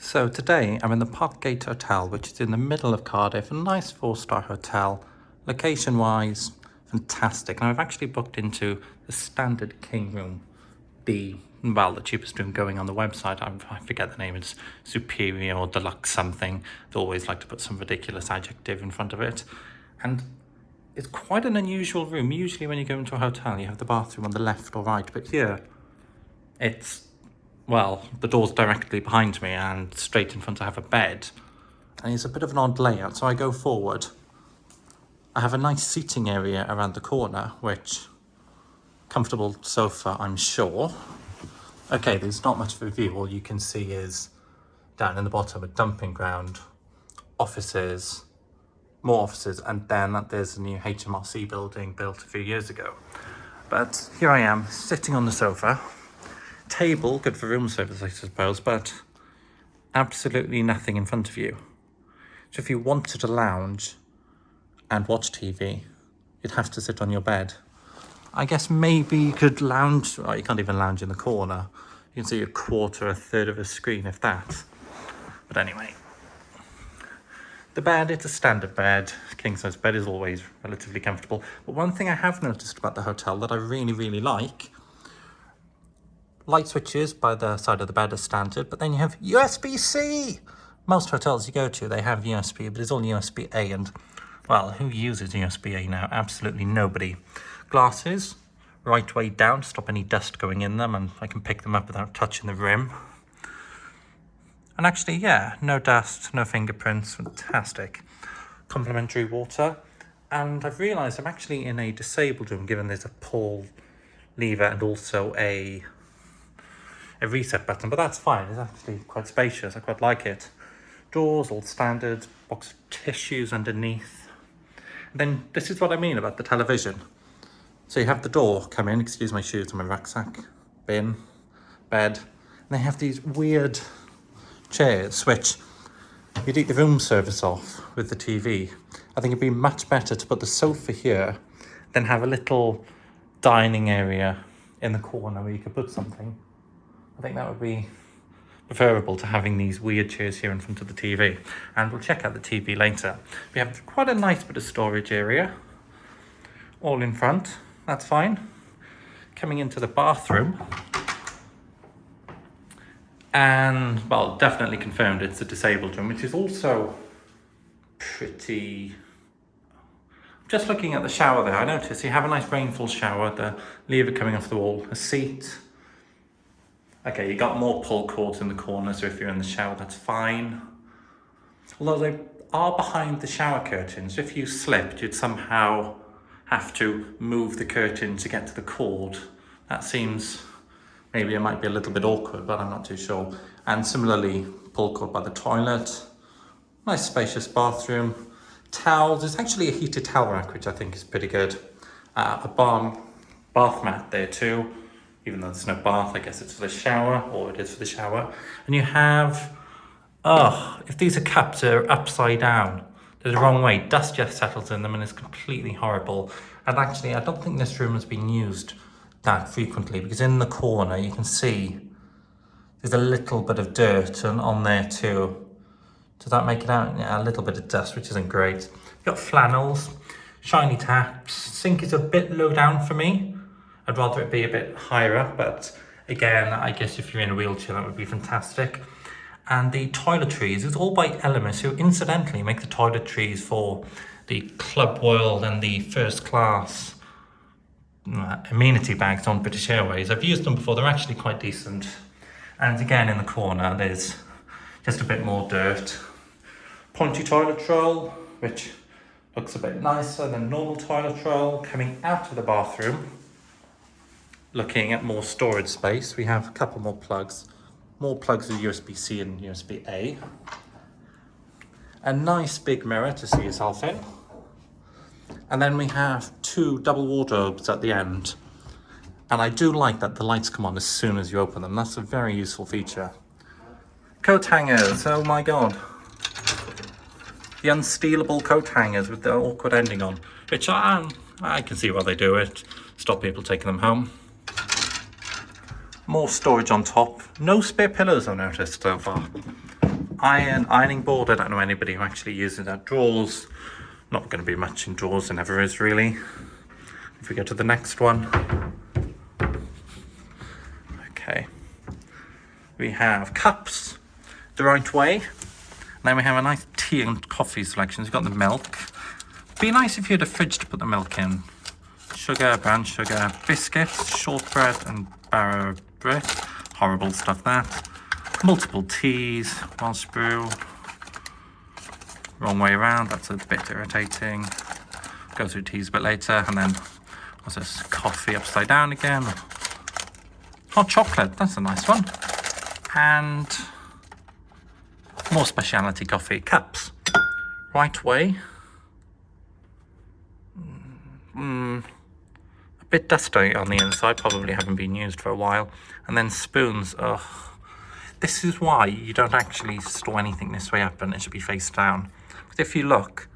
So today I'm in the Parkgate Hotel, which is in the middle of Cardiff, a nice 4-star hotel, location-wise, fantastic. And I've actually booked into the standard king room, the cheapest room going on the website. I forget the name, it's superior or deluxe something. They always like to put some ridiculous adjective in front of it. And it's quite an unusual room. Usually when you go into a hotel, you have the bathroom on the left or right, but here well, the door's directly behind me and straight in front I have a bed. And it's a bit of an odd layout, so I go forward. I have a nice seating area around the corner, which, comfortable sofa, I'm sure. Okay, there's not much of a view. All you can see is down in the bottom a dumping ground, offices, more offices, and then there's a new HMRC building built a few years ago. But here I am, sitting on the sofa. Table, good for room service, I suppose, but absolutely nothing in front of you. So if you wanted to lounge and watch TV, you'd have to sit on your bed. I guess maybe you could lounge, well, you can't even lounge in the corner. You can see a quarter, a third of a screen, if that. But anyway, the bed, it's a standard bed. King size bed is always relatively comfortable. But one thing I have noticed about the hotel that I really, really like, light switches by the side of the bed are standard, but then you have USB-C. Most hotels you go to, they have USB, but it's all USB-A, and, well, who uses USB-A now? Absolutely nobody. Glasses, right way down to stop any dust going in them, and I can pick them up without touching the rim. And actually, yeah, no dust, no fingerprints, fantastic. Complimentary water, and I've realised I'm actually in a disabled room, given there's a pull lever and also a reset button, but that's fine. It's actually quite spacious. I quite like it. Doors, all standard, box of tissues underneath. And then this is what I mean about the television. So you have the door come in, excuse my shoes and my rucksack, bin, bed, and they have these weird chairs, which you take the room service off with the TV. I think it'd be much better to put the sofa here, then have a little dining area in the corner where you could put something. I think that would be preferable to having these weird chairs here in front of the TV. And we'll check out the TV later. We have quite a nice bit of storage area, all in front. That's fine. Coming into the bathroom. And, well, definitely confirmed it's a disabled room, which is also pretty... Just looking at the shower there, I noticed you have a nice rainfall shower, the lever coming off the wall, a seat. Okay, you got more pull cords in the corner, so if you're in the shower, that's fine. Although they are behind the shower curtains. If you slipped, you'd somehow have to move the curtain to get to the cord. That seems, maybe it might be a little bit awkward, but I'm not too sure. And similarly, pull cord by the toilet. Nice spacious bathroom. Towels, there's actually a heated towel rack, which I think is pretty good. A bath mat there too. Even though there's no bath, I guess it's for the shower, or it is for the shower. And you have, if these are cups are upside down, they're the wrong way. Dust just settles in them and it's completely horrible. And actually, I don't think this room has been used that frequently, because in the corner you can see there's a little bit of dirt on there too. Does that make it out? Yeah, a little bit of dust, which isn't great. You've got flannels, shiny taps. Sink is a bit low down for me. I'd rather it be a bit higher up, but again, I guess if you're in a wheelchair, that would be fantastic. And the toiletries is all by Elemis, who incidentally make the toiletries for the Club World and the first class amenity bags on British Airways. I've used them before, they're actually quite decent. And again, in the corner, there's just a bit more dirt. Pointy toilet roll, which looks a bit nicer than normal toilet roll. Coming out of the bathroom, looking at more storage space, we have a couple more plugs with USB-C and USB-A. A nice big mirror to see yourself in. And then we have 2 double wardrobes at the end. And I do like that the lights come on as soon as you open them. That's a very useful feature. Coat hangers, oh my god. The unstealable coat hangers with the awkward ending on, which I can see why they do it. Stop people taking them home. More storage on top. No spare pillows I've noticed so far. ironing board. I don't know anybody who actually uses that. Drawers, not going to be much in drawers, there never is really. If we go to the next one. Okay. We have cups the right way. And then we have a nice tea and coffee selection. You've got the milk. Be nice if you had a fridge to put the milk in. Sugar, brown sugar, biscuits, shortbread and barrow bread. Horrible stuff that. Multiple teas, Welsh brew. Wrong way around, that's a bit irritating. Go through teas a bit later. And then what's this? Coffee upside down again. Hot chocolate, that's a nice one. And more specialty coffee cups. Right way. A bit dusty on the inside, probably haven't been used for a while. And then spoons. Ugh. This is why you don't actually store anything this way up, and it should be face down. Because if you look,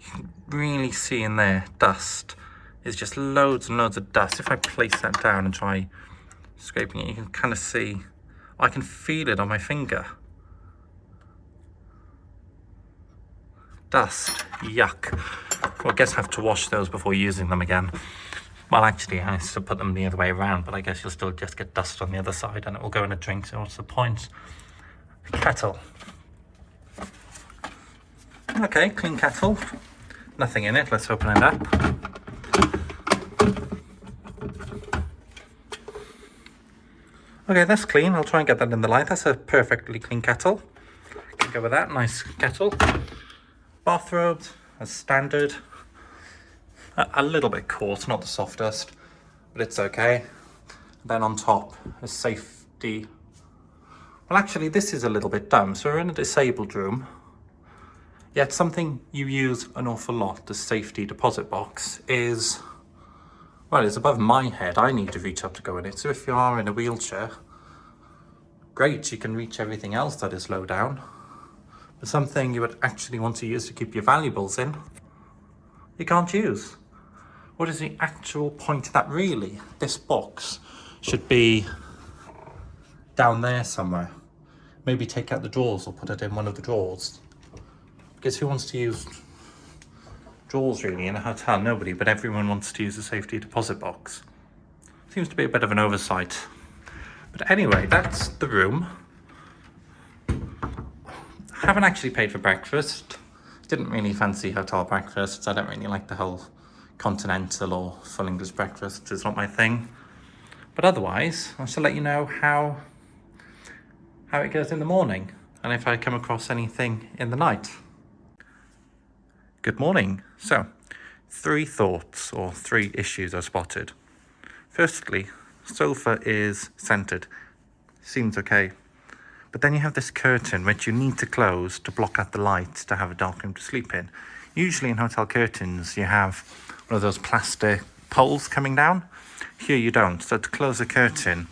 you can really see in there dust. It's just loads and loads of dust. If I place that down and try scraping it, you can kind of see, I can feel it on my finger. Dust, yuck. Well, I guess I have to wash those before using them again. Well, actually, I still put them the other way around, but I guess you'll still just get dust on the other side and it will go in a drink, so what's the point? Kettle. Okay, clean kettle. Nothing in it, let's open it up. Okay, that's clean. I'll try and get that in the light. That's a perfectly clean kettle. Can go with that, nice kettle. Bathrobes, as standard. A little bit coarse, not the softest, but it's okay. Then on top, a safety. Well, actually, this is a little bit dumb. So we're in a disabled room. Yet something you use an awful lot, the safety deposit box, is, well, it's above my head. I need to reach up to go in it. So if you are in a wheelchair, great, you can reach everything else that is low down. But something you would actually want to use to keep your valuables in, you can't use. What is the actual point of that really? This box should be down there somewhere. Maybe take out the drawers or put it in one of the drawers. Because who wants to use drawers really in a hotel? Nobody, but everyone wants to use a safety deposit box. Seems to be a bit of an oversight. But anyway, that's the room. Haven't actually paid for breakfast. Didn't really fancy hotel breakfasts. I don't really like the whole continental or full English breakfast. It's not my thing. But otherwise, I shall let you know how it goes in the morning and if I come across anything in the night. Good morning. So, 3 thoughts or 3 issues I spotted. Firstly, sofa is centered. Seems okay. But then you have this curtain which you need to close to block out the light to have a dark room to sleep in. Usually in hotel curtains you have one of those plastic poles coming down. Here you don't. So to close the curtain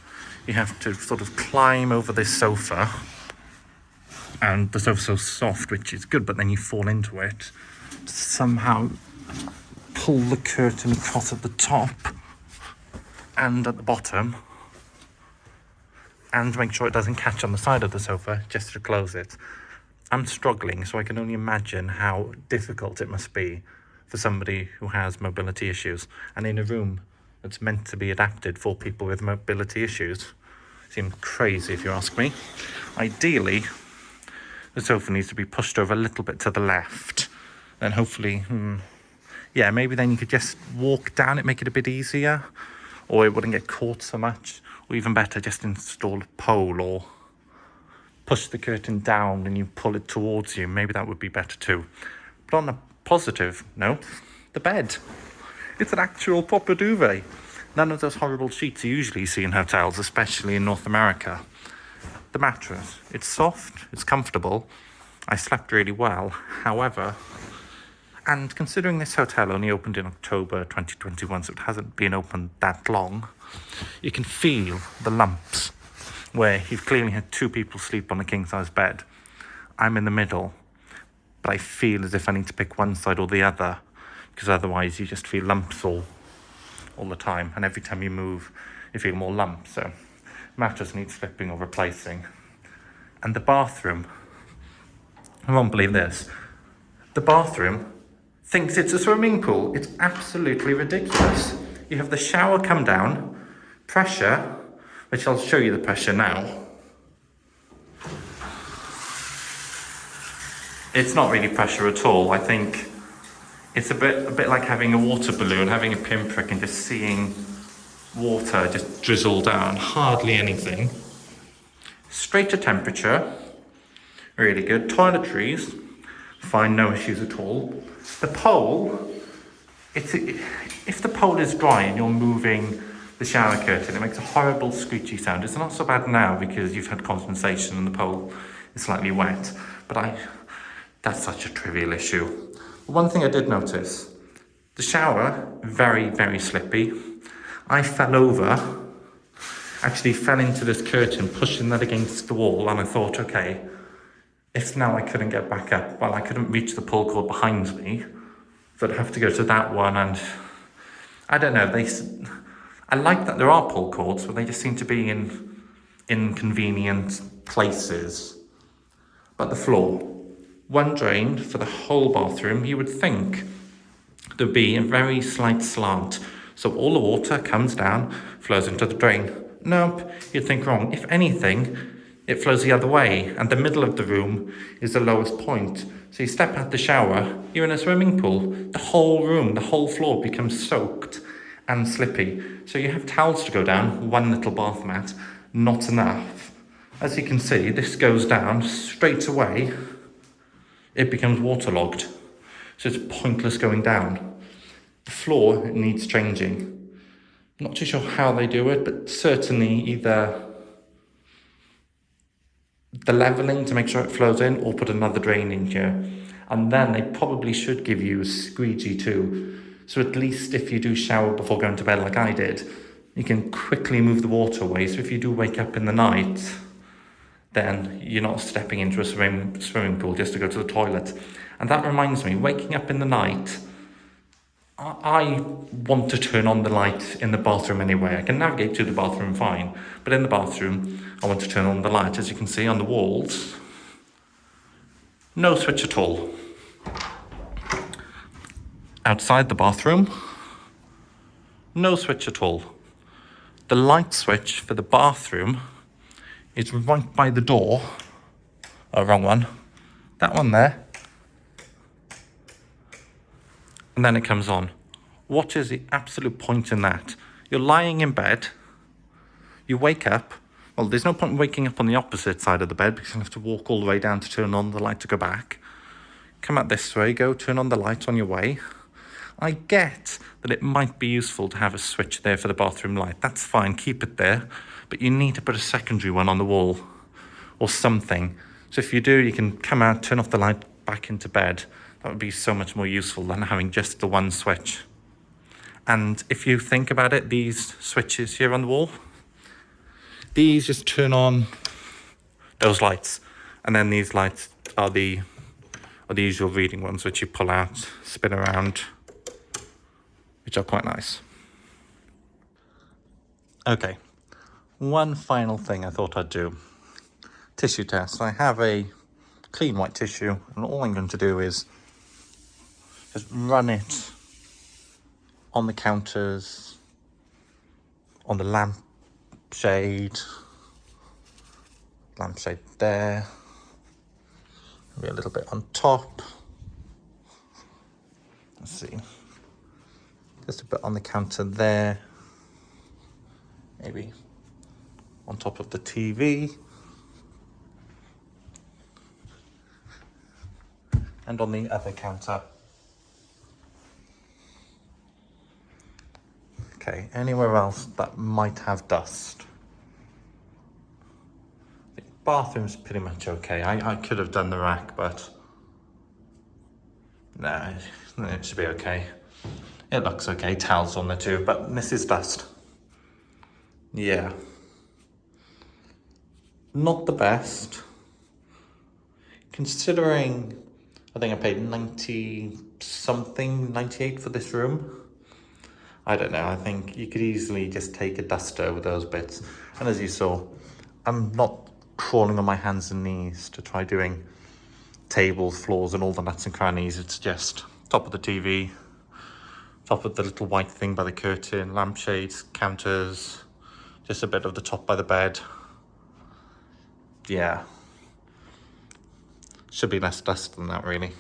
you have to sort of climb over this sofa. And the sofa's so soft, which is good, but then you fall into it. To somehow pull the curtain across at the top and at the bottom. And make sure it doesn't catch on the side of the sofa just to close it. I'm struggling, so I can only imagine how difficult it must be for somebody who has mobility issues. And in a room that's meant to be adapted for people with mobility issues. Seems crazy if you ask me. Ideally, the sofa needs to be pushed over a little bit to the left. Then hopefully, yeah, maybe then you could just walk down it, make it a bit easier. Or it wouldn't get caught so much. Or even better, just install a pole or push the curtain down and you pull it towards you. Maybe that would be better too. But on a positive note, the bed. It's an actual proper duvet. None of those horrible sheets you usually see in hotels, especially in North America. The mattress, it's soft, it's comfortable. I slept really well. However, and considering this hotel only opened in October 2021, so it hasn't been open that long, you can feel the lumps where you've clearly had 2 people sleep on a king-size bed. I'm in the middle, but I feel as if I need to pick one side or the other, because otherwise you just feel lumps all the time, and every time you move, you feel more lumps. So mattress needs flipping or replacing. And the bathroom, I won't believe this. The bathroom thinks it's a swimming pool. It's absolutely ridiculous. You have the shower come down, pressure, which I'll show you the pressure now. It's not really pressure at all. I think it's a bit like having a water balloon, having a pinprick and just seeing water just drizzle down. Hardly anything. Straight to temperature. Really good. Toiletries. Fine, no issues at all. The pole, if the pole is dry and you're moving the shower curtain, it makes a horrible screechy sound. It's not so bad now because you've had condensation and the pole is slightly wet, but that's such a trivial issue. One thing I did notice, the shower, very, very slippy. I fell over, actually fell into this curtain, pushing that against the wall, and I thought, okay, if now I couldn't get back up, well, I couldn't reach the pull cord behind me, so I'd have to go to that one, and I don't know, I like that there are pull cords, but they just seem to be in inconvenient places. But the floor, one drain for the whole bathroom, you would think there'd be a very slight slant, so all the water comes down, flows into the drain. Nope, you'd think wrong. If anything, it flows the other way, and the middle of the room is the lowest point. So you step out the shower, you're in a swimming pool. The whole room, the whole floor becomes soaked and slippy. So you have towels to go down, one little bath mat, not enough. As you can see, this goes down straight away. It becomes waterlogged. So it's pointless going down. The floor needs changing. Not too sure how they do it, but certainly either the leveling to make sure it flows in, or put another drain in here. And then they probably should give you a squeegee too. So at least if you do shower before going to bed like I did, you can quickly move the water away. So if you do wake up in the night, then you're not stepping into a swimming pool just to go to the toilet. And that reminds me, waking up in the night, I want to turn on the light in the bathroom anyway. I can navigate to the bathroom fine, but in the bathroom, I want to turn on the light. As you can see on the walls, no switch at all. Outside the bathroom, no switch at all. The light switch for the bathroom is right by the door. Oh, wrong one. That one there. And then it comes on. What is the absolute point in that? You're lying in bed, you wake up. Well, there's no point in waking up on the opposite side of the bed because you have to walk all the way down to turn on the light to go back. Come out this way, go turn on the light on your way. I get that it might be useful to have a switch there for the bathroom light. That's fine, keep it there. But you need to put a secondary one on the wall or something. So if you do, you can come out, turn off the light, back into bed. That would be so much more useful than having just the one switch. And if you think about it, these switches here on the wall, these just turn on those lights. And then these lights are the usual reading ones, which you pull out, spin around, which are quite nice. Okay, one final thing I thought I'd do. Tissue test. I have a clean white tissue, and all I'm going to do is just run it on the counters, on the lampshade there, maybe a little bit on top. Let's see, just a bit on the counter there, maybe on top of the TV, and on the other counter. Okay, anywhere else that might have dust. The bathroom's pretty much okay. I could have done the rack, but no, it should be okay. It looks okay, towels on there too, but this is dust. Yeah. Not the best. Considering, I think I paid 98 for this room. I don't know, I think you could easily just take a duster over those bits. And as you saw, I'm not crawling on my hands and knees to try doing tables, floors and all the nuts and crannies. It's just top of the TV, top of the little white thing by the curtain, lampshades, counters, just a bit of the top by the bed. Yeah. Should be less dust than that, really.